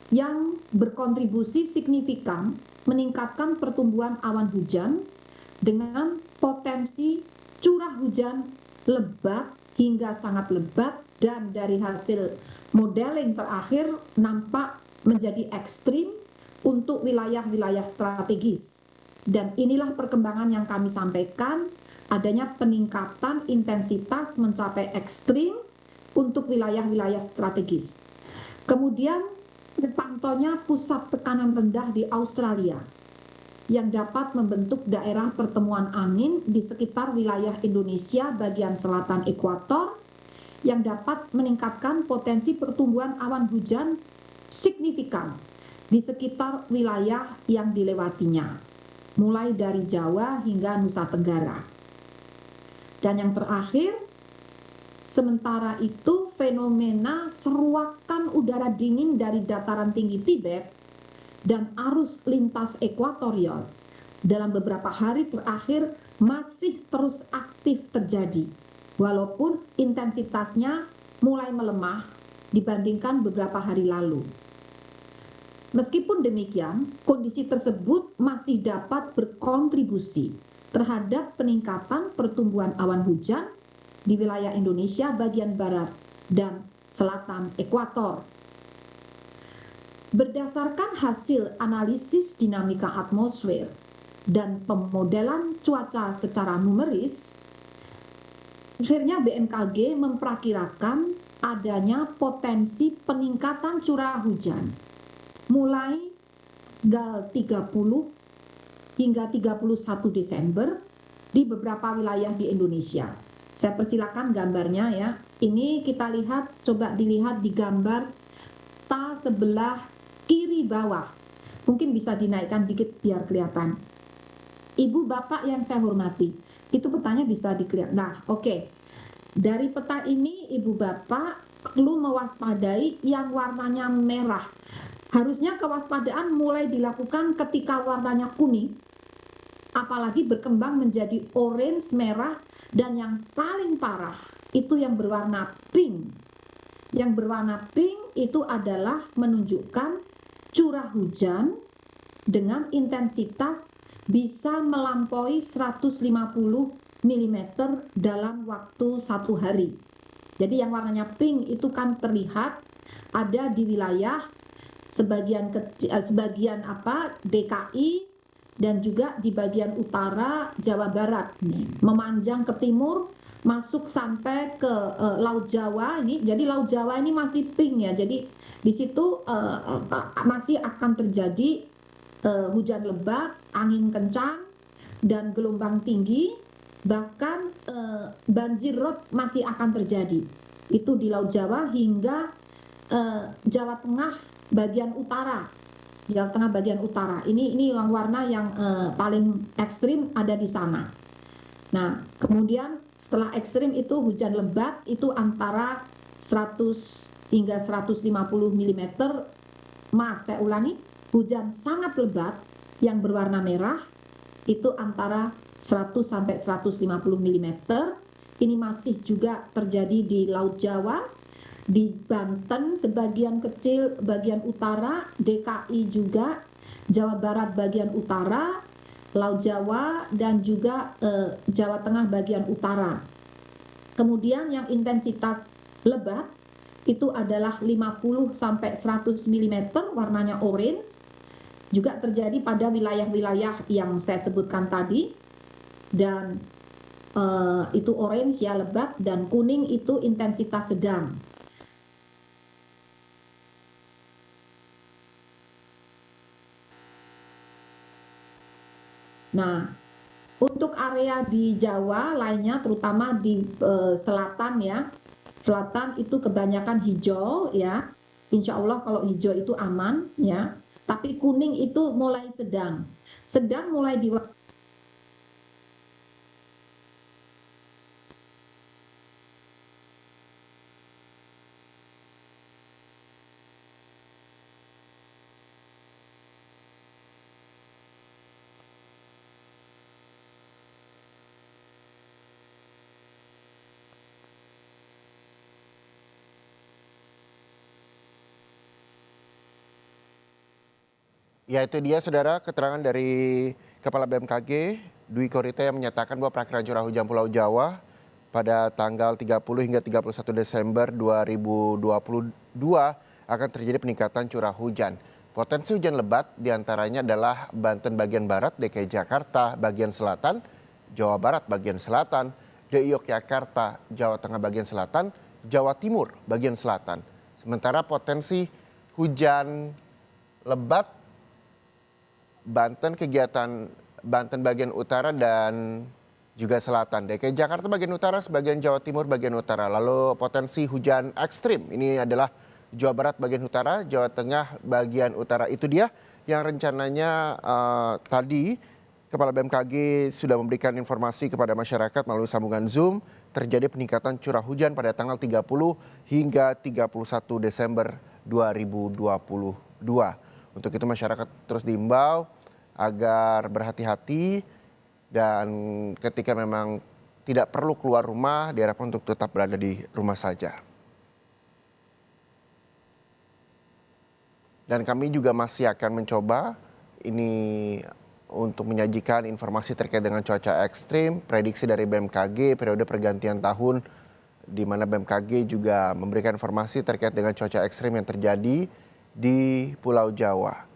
yang berkontribusi signifikan meningkatkan pertumbuhan awan hujan dengan potensi curah hujan lebat hingga sangat lebat, dan dari hasil modeling terakhir nampak menjadi ekstrim untuk wilayah-wilayah strategis. Dan inilah perkembangan yang kami sampaikan, adanya peningkatan intensitas mencapai ekstrim untuk wilayah-wilayah strategis. Kemudian dipantaunya pusat tekanan rendah di Australia yang dapat membentuk daerah pertemuan angin di sekitar wilayah Indonesia bagian selatan ekuator yang dapat meningkatkan potensi pertumbuhan awan hujan signifikan di sekitar wilayah yang dilewatinya, mulai dari Jawa hingga Nusa Tenggara. Dan yang terakhir, sementara itu fenomena seruakan udara dingin dari dataran tinggi Tibet dan arus lintas ekuatorial dalam beberapa hari terakhir masih terus aktif terjadi, walaupun intensitasnya mulai melemah dibandingkan beberapa hari lalu. Meskipun demikian, kondisi tersebut masih dapat berkontribusi terhadap peningkatan pertumbuhan awan hujan di wilayah Indonesia bagian barat dan selatan ekuator. Berdasarkan hasil analisis dinamika atmosfer dan pemodelan cuaca secara numeris, akhirnya BMKG memperkirakan adanya potensi peningkatan curah hujan mulai tanggal 30 hingga 31 Desember di beberapa wilayah di Indonesia. Saya persilakan gambarnya ya. Ini kita lihat, coba dilihat di gambar ta sebelah kiri bawah. Mungkin bisa dinaikkan dikit biar kelihatan. Ibu bapak yang saya hormati, itu petanya bisa dikelihat. Nah, oke. Dari peta ini ibu bapak perlu mewaspadai yang warnanya merah. Harusnya kewaspadaan mulai dilakukan ketika warnanya kuning, apalagi berkembang menjadi orange merah, dan yang paling parah itu yang berwarna pink. Yang berwarna pink itu adalah menunjukkan curah hujan dengan intensitas bisa melampaui 150 mm dalam waktu 1 hari. Jadi yang warnanya pink itu kan terlihat ada di wilayah sebagian DKI dan juga di bagian utara Jawa Barat, memanjang ke timur masuk sampai ke Laut Jawa ini. Jadi Laut Jawa ini masih pink ya. Jadi di situ masih akan terjadi hujan lebat, angin kencang dan gelombang tinggi, bahkan banjir rob masih akan terjadi. Itu di Laut Jawa hingga Jawa Tengah bagian utara. Jawa Tengah bagian utara. Ini yang warna yang paling ekstrim ada di sana. Nah, kemudian setelah ekstrim itu hujan lebat itu antara 100 hingga 150 mm. Maaf, saya ulangi, hujan sangat lebat yang berwarna merah itu antara 100 sampai 150 mm. Ini masih juga terjadi di Laut Jawa, di Banten sebagian kecil bagian utara, DKI juga, Jawa Barat bagian utara, Laut Jawa, dan juga Jawa Tengah bagian utara. Kemudian yang intensitas lebat itu adalah 50 sampai 100 mm, warnanya orange, juga terjadi pada wilayah-wilayah yang saya sebutkan tadi, dan itu orange ya lebat, dan kuning itu intensitas sedang. Nah, untuk area di Jawa lainnya, terutama di selatan ya, selatan itu kebanyakan hijau ya. Insya Allah kalau hijau itu aman ya. Tapi kuning itu mulai sedang. Sedang mulai di Ya itu dia saudara keterangan dari Kepala BMKG Dwi Korita yang menyatakan bahwa perakiraan curah hujan Pulau Jawa pada tanggal 30 hingga 31 Desember 2022 akan terjadi peningkatan curah hujan. Potensi hujan lebat diantaranya adalah Banten bagian barat, DKI Jakarta bagian selatan, Jawa Barat bagian selatan, DKI Yogyakarta, Jawa Tengah bagian selatan, Jawa Timur bagian selatan. Sementara potensi hujan lebat Banten bagian utara dan juga selatan. DKI Jakarta bagian utara, sebagian Jawa Timur bagian utara. Lalu potensi hujan ekstrim ini adalah Jawa Barat bagian utara, Jawa Tengah bagian utara. Itu dia yang rencananya tadi Kepala BMKG sudah memberikan informasi kepada masyarakat melalui sambungan Zoom. Terjadi peningkatan curah hujan pada tanggal 30 hingga 31 Desember 2022. Untuk itu masyarakat terus diimbau agar berhati-hati dan ketika memang tidak perlu keluar rumah diharapkan untuk tetap berada di rumah saja. Dan kami juga masih akan mencoba ini untuk menyajikan informasi terkait dengan cuaca ekstrim, prediksi dari BMKG periode pergantian tahun di mana BMKG juga memberikan informasi terkait dengan cuaca ekstrim yang terjadi di Pulau Jawa.